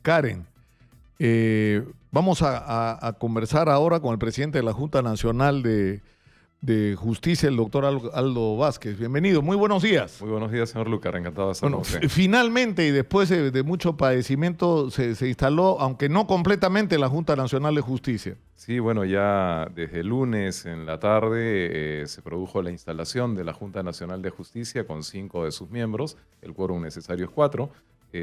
Karen, vamos a conversar ahora con el presidente de la Junta Nacional de Justicia, el doctor Aldo Vázquez. Bienvenido, muy buenos días. Muy buenos días, señor Lucar, encantado de estar Bueno, con usted. finalmente y después de mucho padecimiento se instaló, aunque no completamente, la Junta Nacional de Justicia. Sí, bueno, ya desde el lunes en la tarde se produjo la instalación de la Junta Nacional de Justicia con 5 de sus miembros, el quórum necesario es 4.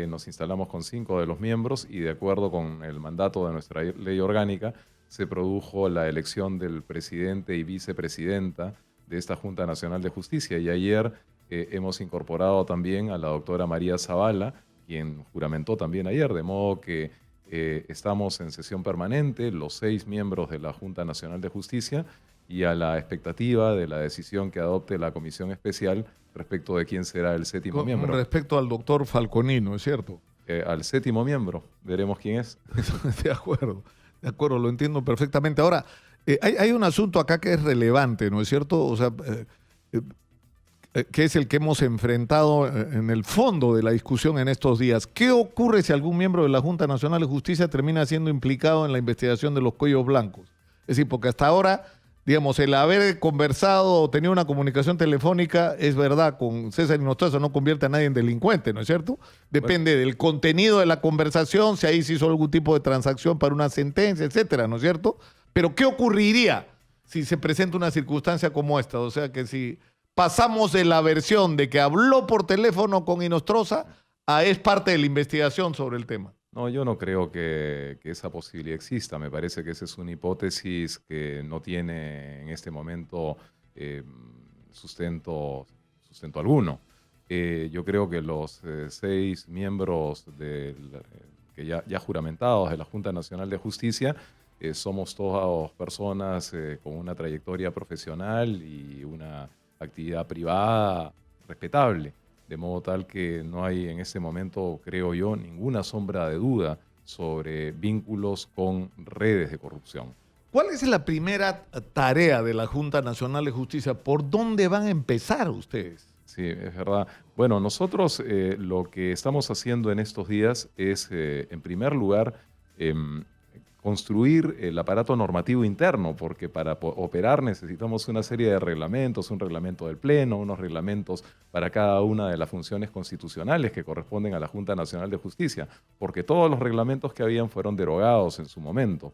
Nos instalamos con 5 de los miembros y de acuerdo con el mandato de nuestra ley orgánica se produjo la elección del presidente y vicepresidenta de esta Junta Nacional de Justicia. Y ayer hemos incorporado también a la doctora María Zavala, quien juramentó también ayer, de modo que estamos en sesión permanente, los 6 miembros de la Junta Nacional de Justicia, y a la expectativa de la decisión que adopte la Comisión Especial respecto de quién será el 7º miembro. Con respecto al doctor Falconino, ¿es cierto? Al 7º miembro, veremos quién es. De acuerdo, lo entiendo perfectamente. Ahora, hay un asunto acá que es relevante, ¿no es cierto? O sea, que es el que hemos enfrentado en el fondo de la discusión en estos días. ¿Qué ocurre si algún miembro de la Junta Nacional de Justicia termina siendo implicado en la investigación de los cuellos blancos? Es decir, porque hasta ahora, digamos, el haber conversado o tenido una comunicación telefónica, es verdad, con César Hinojosa no convierte a nadie en delincuente, ¿no es cierto? Depende del contenido de la conversación, si ahí se hizo algún tipo de transacción para una sentencia, etcétera, ¿no es cierto? Pero ¿qué ocurriría si se presenta una circunstancia como esta? O sea, que si pasamos de la versión de que habló por teléfono con Hinojosa a es parte de la investigación sobre el tema. No, yo no creo que esa posibilidad exista. Me parece que esa es una hipótesis que no tiene en este momento sustento alguno. Yo creo que los 6 miembros que ya juramentados de la Junta Nacional de Justicia somos todas personas con una trayectoria profesional y una actividad privada respetable. De modo tal que no hay en este momento, creo yo, ninguna sombra de duda sobre vínculos con redes de corrupción. ¿Cuál es la primera tarea de la Junta Nacional de Justicia? ¿Por dónde van a empezar ustedes? Sí, es verdad. Bueno, nosotros lo que estamos haciendo en estos días es, en primer lugar, construir el aparato normativo interno, porque para operar necesitamos una serie de reglamentos, un reglamento del Pleno, unos reglamentos para cada una de las funciones constitucionales que corresponden a la Junta Nacional de Justicia, porque todos los reglamentos que habían fueron derogados en su momento.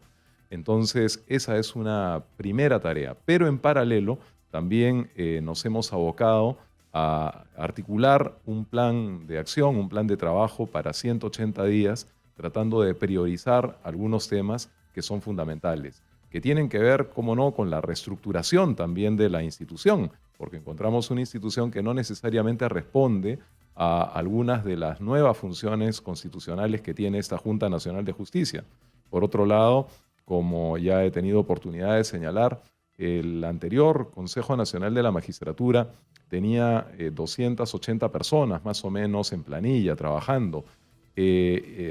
Entonces, esa es una primera tarea, pero en paralelo también nos hemos abocado a articular un plan de acción, un plan de trabajo para 180 días, tratando de priorizar algunos temas que son fundamentales, que tienen que ver, cómo no, con la reestructuración también de la institución, porque encontramos una institución que no necesariamente responde a algunas de las nuevas funciones constitucionales que tiene esta Junta Nacional de Justicia. Por otro lado, como ya he tenido oportunidad de señalar, el anterior Consejo Nacional de la Magistratura tenía 280 personas más o menos en planilla trabajando.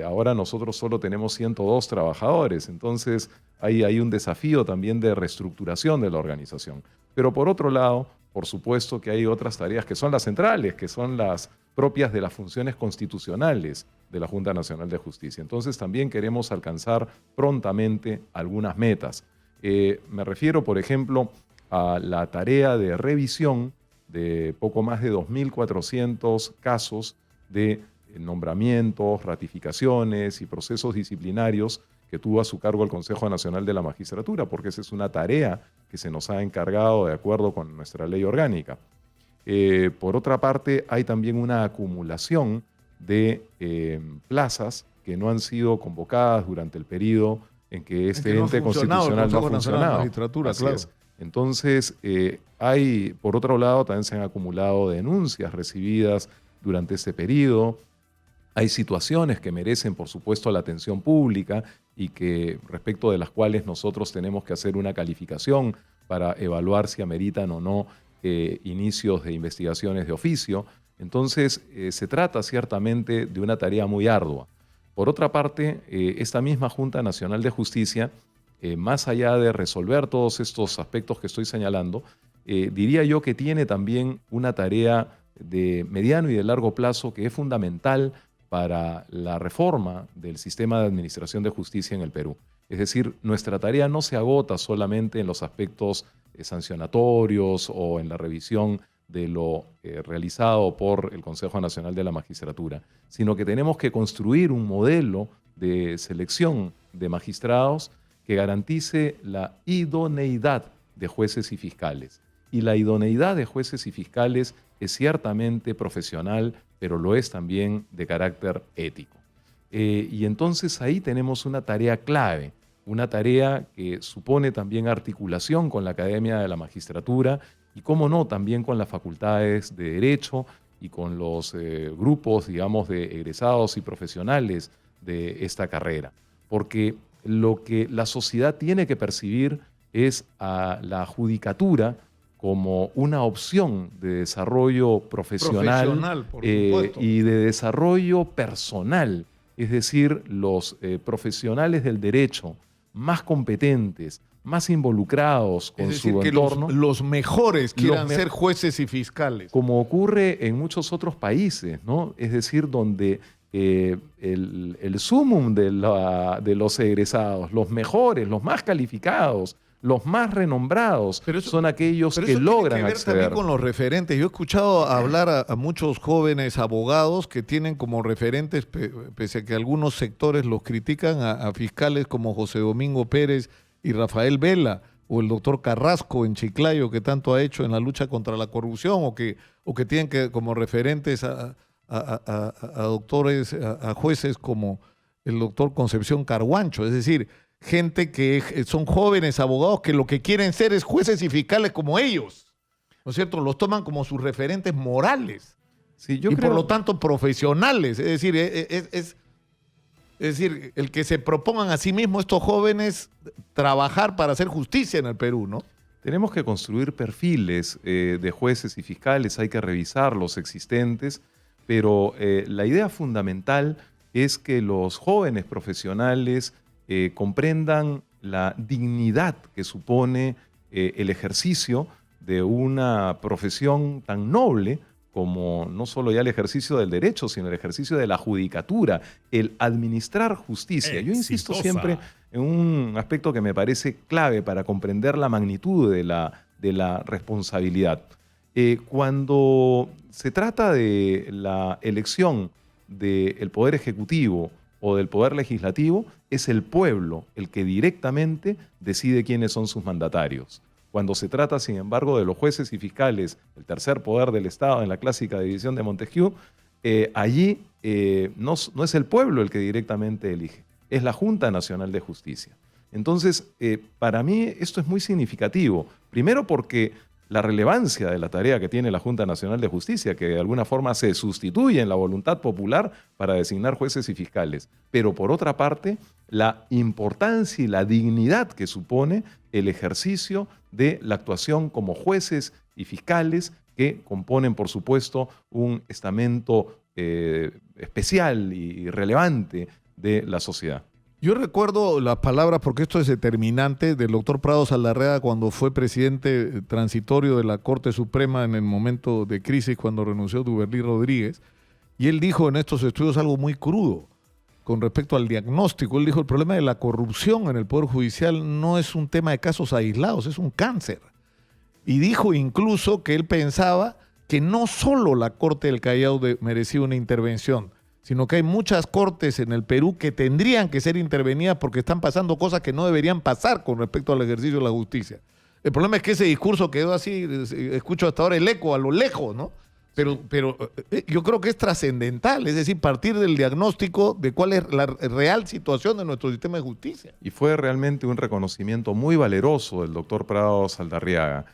Ahora nosotros solo tenemos 102 trabajadores, entonces hay un desafío también de reestructuración de la organización. Pero por otro lado, por supuesto que hay otras tareas que son las centrales, que son las propias de las funciones constitucionales de la Junta Nacional de Justicia. Entonces también queremos alcanzar prontamente algunas metas. Me refiero, por ejemplo, a la tarea de revisión de poco más de 2.400 casos de nombramientos, ratificaciones y procesos disciplinarios que tuvo a su cargo el Consejo Nacional de la Magistratura, porque esa es una tarea que se nos ha encargado de acuerdo con nuestra ley orgánica. Por otra parte, hay también una acumulación de plazas que no han sido convocadas durante el periodo en que este ente constitucional no ha funcionado. Así es. Entonces, por otro lado, también se han acumulado denuncias recibidas durante este periodo. Hay situaciones que merecen, por supuesto, la atención pública y que respecto de las cuales nosotros tenemos que hacer una calificación para evaluar si ameritan o no inicios de investigaciones de oficio. Entonces, se trata ciertamente de una tarea muy ardua. Por otra parte, esta misma Junta Nacional de Justicia, más allá de resolver todos estos aspectos que estoy señalando, diría yo que tiene también una tarea de mediano y de largo plazo que es fundamental para la reforma del sistema de administración de justicia en el Perú. Es decir, nuestra tarea no se agota solamente en los aspectos sancionatorios o en la revisión de lo realizado por el Consejo Nacional de la Magistratura, sino que tenemos que construir un modelo de selección de magistrados que garantice la idoneidad de jueces y fiscales. Y la idoneidad de jueces y fiscales es ciertamente profesional, pero lo es también de carácter ético. Y entonces ahí tenemos una tarea clave, una tarea que supone también articulación con la Academia de la Magistratura y, cómo no, también con las facultades de Derecho y con los grupos, digamos, de egresados y profesionales de esta carrera. Porque lo que la sociedad tiene que percibir es a la judicatura como una opción de desarrollo profesional por supuesto. y de desarrollo personal. Es decir, los profesionales del derecho más competentes, más involucrados con su entorno. Los mejores quieran ser jueces y fiscales. Como ocurre en muchos otros países, ¿no? Es decir, donde el sumum de los egresados, los mejores, los más calificados, los más renombrados, son aquellos que logran acceder. Pero eso tiene que ver también con los referentes. Yo he escuchado hablar a muchos jóvenes abogados que tienen como referentes, pese a que algunos sectores los critican, a fiscales como José Domingo Pérez y Rafael Vela, o el doctor Carrasco en Chiclayo, que tanto ha hecho en la lucha contra la corrupción, o que tienen como referentes a doctores, a jueces como el doctor Concepción Carguancho. Es decir, gente que son jóvenes abogados que lo que quieren ser es jueces y fiscales como ellos, ¿no es cierto? Los toman como sus referentes morales, sí, yo y creo, por lo tanto profesionales. Es decir, es decir, el que se propongan a sí mismos estos jóvenes trabajar para hacer justicia en el Perú, ¿no? Tenemos que construir perfiles de jueces y fiscales, hay que revisar los existentes, pero la idea fundamental es que los jóvenes profesionales comprendan la dignidad que supone el ejercicio de una profesión tan noble como no solo ya el ejercicio del derecho, sino el ejercicio de la judicatura, el administrar justicia. Yo insisto siempre en un aspecto que me parece clave para comprender la magnitud de la responsabilidad. Cuando se trata de la elección del Poder Ejecutivo o del Poder Legislativo, es el pueblo el que directamente decide quiénes son sus mandatarios. Cuando se trata, sin embargo, de los jueces y fiscales, el tercer poder del Estado en la clásica división de Montesquieu, allí no es el pueblo el que directamente elige, es la Junta Nacional de Justicia. Entonces, para mí esto es muy significativo. Primero porque la relevancia de la tarea que tiene la Junta Nacional de Justicia, que de alguna forma se sustituye en la voluntad popular para designar jueces y fiscales. Pero por otra parte, la importancia y la dignidad que supone el ejercicio de la actuación como jueces y fiscales que componen, por supuesto, un estamento especial y relevante de la sociedad. Yo recuerdo las palabras, porque esto es determinante, del doctor Prado Saldarriaga cuando fue presidente transitorio de la Corte Suprema en el momento de crisis, cuando renunció Duberlí Rodríguez, y él dijo en estos estudios algo muy crudo con respecto al diagnóstico. Él dijo: el problema de la corrupción en el Poder Judicial no es un tema de casos aislados, es un cáncer. Y dijo incluso que él pensaba que no solo la Corte del Callao merecía una intervención, sino que hay muchas cortes en el Perú que tendrían que ser intervenidas porque están pasando cosas que no deberían pasar con respecto al ejercicio de la justicia. El problema es que ese discurso quedó así, escucho hasta ahora el eco a lo lejos, ¿no? Pero yo creo que es trascendental, es decir, partir del diagnóstico de cuál es la real situación de nuestro sistema de justicia. Y fue realmente un reconocimiento muy valeroso del doctor Prado Saldarriaga.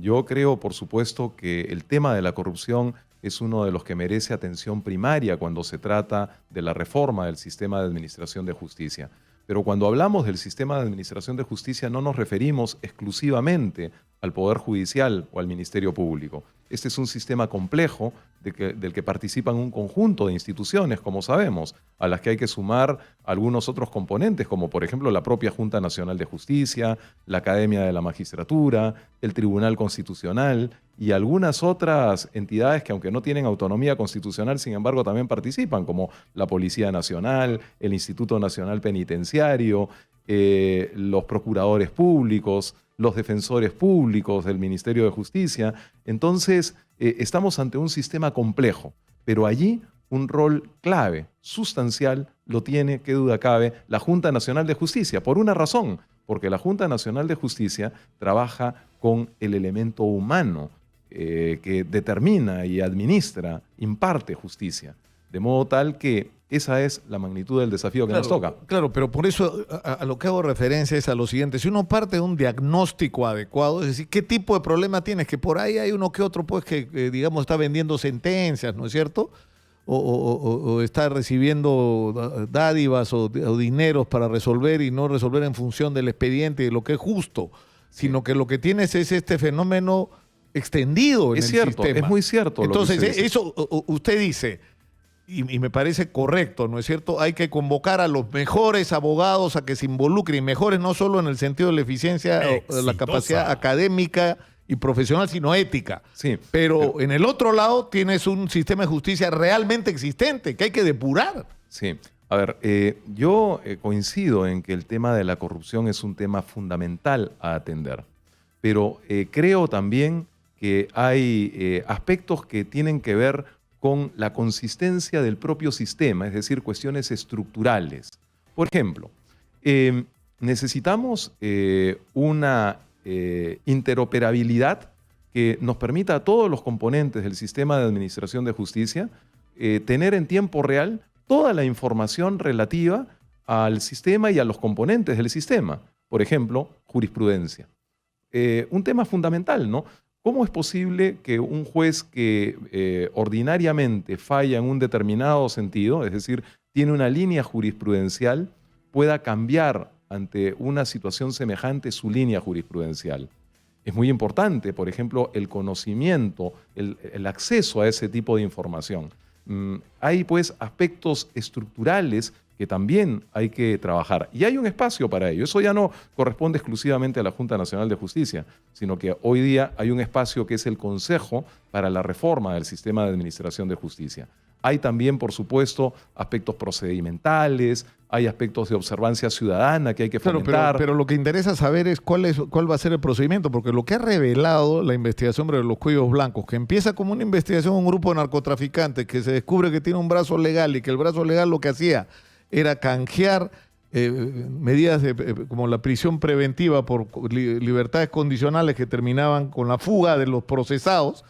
Yo creo, por supuesto, que el tema de la corrupción es uno de los que merece atención primaria cuando se trata de la reforma del sistema de administración de justicia. Pero cuando hablamos del sistema de administración de justicia no nos referimos exclusivamente al Poder Judicial o al Ministerio Público. Este es un sistema complejo del que participan un conjunto de instituciones, como sabemos, a las que hay que sumar algunos otros componentes, como por ejemplo la propia Junta Nacional de Justicia, la Academia de la Magistratura, el Tribunal Constitucional y algunas otras entidades que, aunque no tienen autonomía constitucional, sin embargo también participan, como la Policía Nacional, el Instituto Nacional Penitenciario, los procuradores públicos, los defensores públicos del Ministerio de Justicia. Entonces, estamos ante un sistema complejo, pero allí un rol clave, sustancial, lo tiene, qué duda cabe, la Junta Nacional de Justicia, por una razón, porque la Junta Nacional de Justicia trabaja con el elemento humano que determina y administra, imparte justicia, de modo tal que esa es la magnitud del desafío que nos toca. Claro, pero por eso a lo que hago referencia es a lo siguiente. Si uno parte de un diagnóstico adecuado, es decir, ¿qué tipo de problema tienes? Que por ahí hay uno que otro, pues, que digamos, está vendiendo sentencias, ¿no es cierto? O está recibiendo dádivas o dineros para resolver y no resolver en función del expediente y de lo que es justo, sino que lo que tienes es este fenómeno extendido en el sistema. Es cierto, es muy cierto. Entonces, eso usted dice... Y me parece correcto, ¿no es cierto? Hay que convocar a los mejores abogados a que se involucren, y mejores no solo en el sentido de la eficiencia o la capacidad académica y profesional, sino ética. Sí. Pero en el otro lado tienes un sistema de justicia realmente existente, que hay que depurar. Sí. A ver, yo coincido en que el tema de la corrupción es un tema fundamental a atender, pero creo también que hay aspectos que tienen que ver con la consistencia del propio sistema, es decir, cuestiones estructurales. Por ejemplo, necesitamos una interoperabilidad que nos permita a todos los componentes del sistema de administración de justicia tener en tiempo real toda la información relativa al sistema y a los componentes del sistema. Por ejemplo, jurisprudencia. Un tema fundamental, ¿no? ¿Cómo es posible que un juez que ordinariamente falla en un determinado sentido, es decir, tiene una línea jurisprudencial, pueda cambiar ante una situación semejante su línea jurisprudencial? Es muy importante, por ejemplo, el conocimiento, el acceso a ese tipo de información. Hay pues aspectos estructurales que también hay que trabajar. Y hay un espacio para ello. Eso ya no corresponde exclusivamente a la Junta Nacional de Justicia, sino que hoy día hay un espacio que es el Consejo para la Reforma del Sistema de Administración de Justicia. Hay también, por supuesto, aspectos procedimentales, hay aspectos de observancia ciudadana que hay que fomentar. Claro, pero lo que interesa saber es cuál va a ser el procedimiento, porque lo que ha revelado la investigación sobre los cuellos blancos, que empieza como una investigación de un grupo de narcotraficantes que se descubre que tiene un brazo legal y que el brazo legal lo que hacía era canjear medidas como la prisión preventiva por libertades condicionales que terminaban con la fuga de los procesados,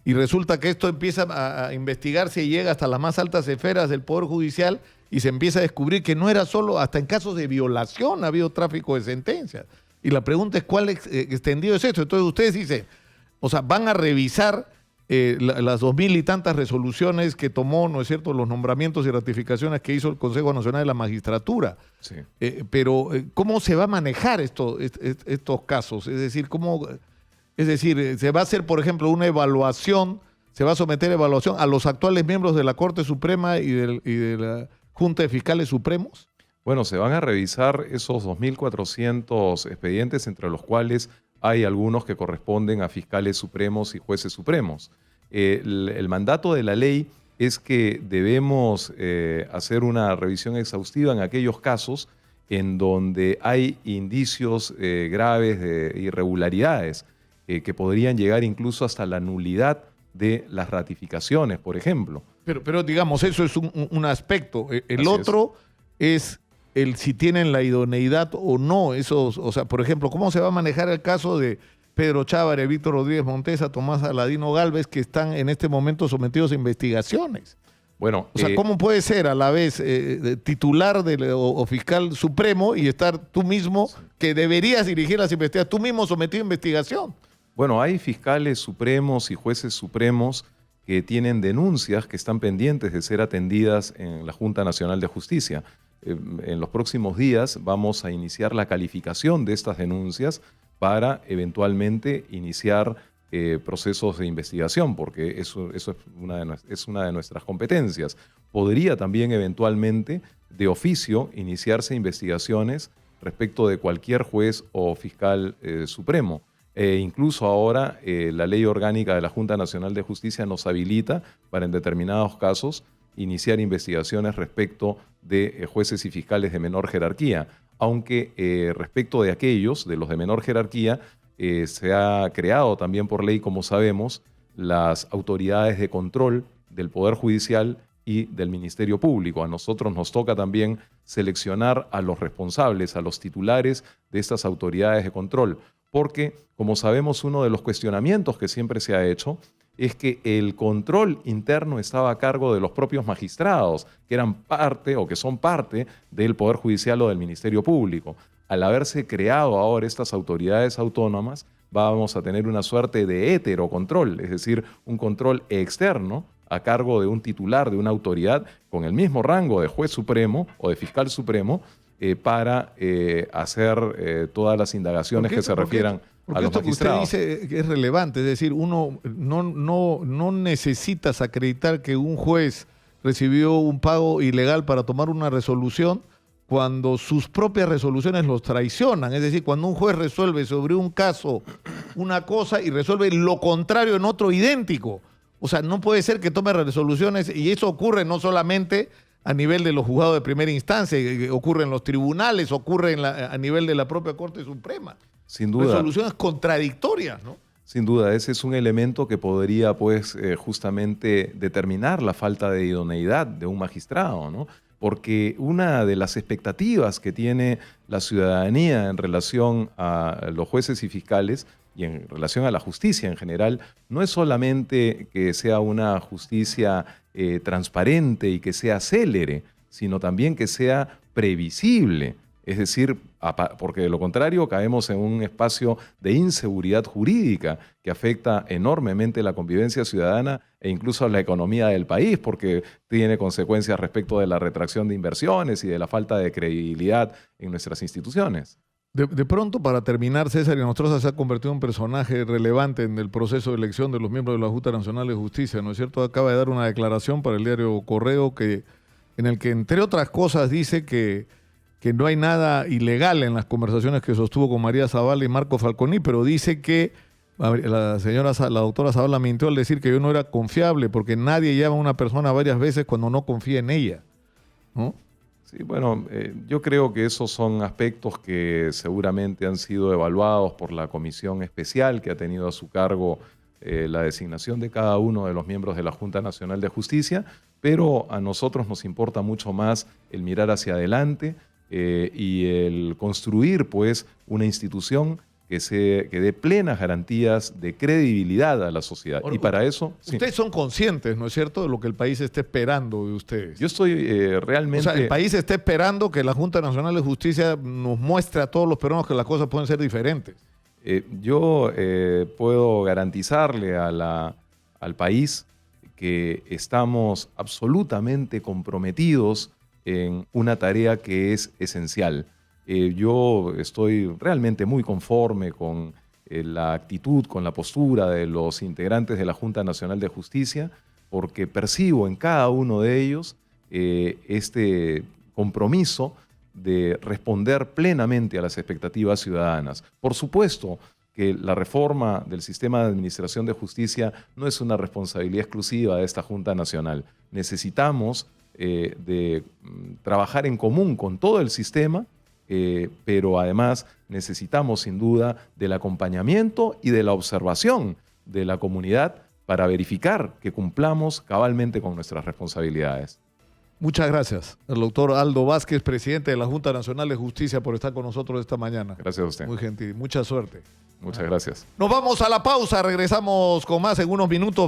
y resulta que esto empieza a investigarse y llega hasta las más altas esferas del Poder Judicial y se empieza a descubrir que no era solo, hasta en casos de violación ha habido tráfico de sentencias. Y la pregunta es cuál extendido es esto. Entonces ustedes dicen, o sea, van a revisar las 2000 y tantas resoluciones que tomó, ¿no es cierto?, los nombramientos y ratificaciones que hizo el Consejo Nacional de la Magistratura. Sí. Pero ¿cómo se va a manejar estos casos? Es decir, ¿se va a hacer, por ejemplo, una evaluación, se va a someter a evaluación a los actuales miembros de la Corte Suprema y de la Junta de Fiscales Supremos? Bueno, se van a revisar esos 2.400 expedientes, entre los cuales hay algunos que corresponden a fiscales supremos y jueces supremos. El mandato de la ley es que debemos hacer una revisión exhaustiva en aquellos casos en donde hay indicios graves de irregularidades que podrían llegar incluso hasta la nulidad de las ratificaciones, por ejemplo. Pero digamos, eso es un aspecto. El Así otro es el si tienen la idoneidad o no. Esos, o sea, por ejemplo, ¿cómo se va a manejar el caso de Pedro Chávez, Víctor Rodríguez Montesa, Tomás Aladino Gálvez, que están en este momento sometidos a investigaciones? Bueno, o sea, ¿cómo puede ser a la vez titular o fiscal supremo y estar tú mismo, que deberías dirigir las investigaciones, tú mismo sometido a investigación? Bueno, hay fiscales supremos y jueces supremos que tienen denuncias que están pendientes de ser atendidas en la Junta Nacional de Justicia. En los próximos días vamos a iniciar la calificación de estas denuncias para eventualmente iniciar procesos de investigación, porque eso es una de nuestras competencias. Podría también eventualmente, de oficio, iniciarse investigaciones respecto de cualquier juez o fiscal supremo. Incluso ahora la ley orgánica de la Junta Nacional de Justicia nos habilita para en determinados casos iniciar investigaciones respecto de jueces y fiscales de menor jerarquía, aunque respecto de aquellos, de los de menor jerarquía, se ha creado también por ley, como sabemos, las autoridades de control del Poder Judicial y del Ministerio Público. A nosotros nos toca también seleccionar a los responsables, a los titulares de estas autoridades de control, porque, como sabemos, uno de los cuestionamientos que siempre se ha hecho es que el control interno estaba a cargo de los propios magistrados, que eran parte o que son parte del Poder Judicial o del Ministerio Público. Al haberse creado ahora estas autoridades autónomas, vamos a tener una suerte de heterocontrol, es decir, un control externo a cargo de un titular de una autoridad con el mismo rango de juez supremo o de fiscal supremo para hacer todas las indagaciones que se refieran a los magistrados. Porque usted dice que es relevante, es decir, uno no necesitas acreditar que un juez recibió un pago ilegal para tomar una resolución cuando sus propias resoluciones los traicionan. Es decir, cuando un juez resuelve sobre un caso una cosa y resuelve lo contrario en otro idéntico. O sea, no puede ser que tome resoluciones, y eso ocurre no solamente a nivel de los juzgados de primera instancia, ocurre en los tribunales, ocurre a nivel de la propia Corte Suprema. Sin duda. Resoluciones contradictorias, ¿no? Sin duda, ese es un elemento que podría, pues, justamente determinar la falta de idoneidad de un magistrado, ¿no? Porque una de las expectativas que tiene la ciudadanía en relación a los jueces y fiscales y en relación a la justicia en general, no es solamente que sea una justicia transparente y que sea célere, sino también que sea previsible. Es decir, porque de lo contrario caemos en un espacio de inseguridad jurídica que afecta enormemente la convivencia ciudadana e incluso a la economía del país, porque tiene consecuencias respecto de la retracción de inversiones y de la falta de credibilidad en nuestras instituciones. De pronto, para terminar, César Inostroza se ha convertido en un personaje relevante en el proceso de elección de los miembros de la Junta Nacional de Justicia, ¿no es cierto? Acaba de dar una declaración para el diario Correo en el que, entre otras cosas, dice que no hay nada ilegal en las conversaciones que sostuvo con María Zavala y Marco Falconi, pero dice que la doctora Zavala mintió al decir que yo no era confiable, porque nadie llama a una persona varias veces cuando no confía en ella, ¿no? Sí, bueno, yo creo que esos son aspectos que seguramente han sido evaluados por la comisión especial que ha tenido a su cargo la designación de cada uno de los miembros de la Junta Nacional de Justicia, pero a nosotros nos importa mucho más el mirar hacia adelante y el construir, pues, una institución que dé plenas garantías de credibilidad a la sociedad. Ahora, y para eso... Ustedes son conscientes, ¿no es cierto?, de lo que el país está esperando de ustedes. Yo estoy realmente... O sea, el país está esperando que la Junta Nacional de Justicia nos muestre a todos los peruanos que las cosas pueden ser diferentes. Yo puedo garantizarle al país que estamos absolutamente comprometidos en una tarea que es esencial. Yo estoy realmente muy conforme con la actitud, con la postura de los integrantes de la Junta Nacional de Justicia, porque percibo en cada uno de ellos este compromiso de responder plenamente a las expectativas ciudadanas. Por supuesto que la reforma del sistema de administración de justicia no es una responsabilidad exclusiva de esta Junta Nacional. Necesitamos de trabajar en común con todo el sistema, pero además necesitamos sin duda del acompañamiento y de la observación de la comunidad para verificar que cumplamos cabalmente con nuestras responsabilidades. Muchas gracias, el doctor Aldo Vázquez, presidente de la Junta Nacional de Justicia, por estar con nosotros esta mañana. Gracias a usted. Muy gentil, mucha suerte. Muchas gracias. Nos vamos a la pausa, regresamos con más en unos minutos.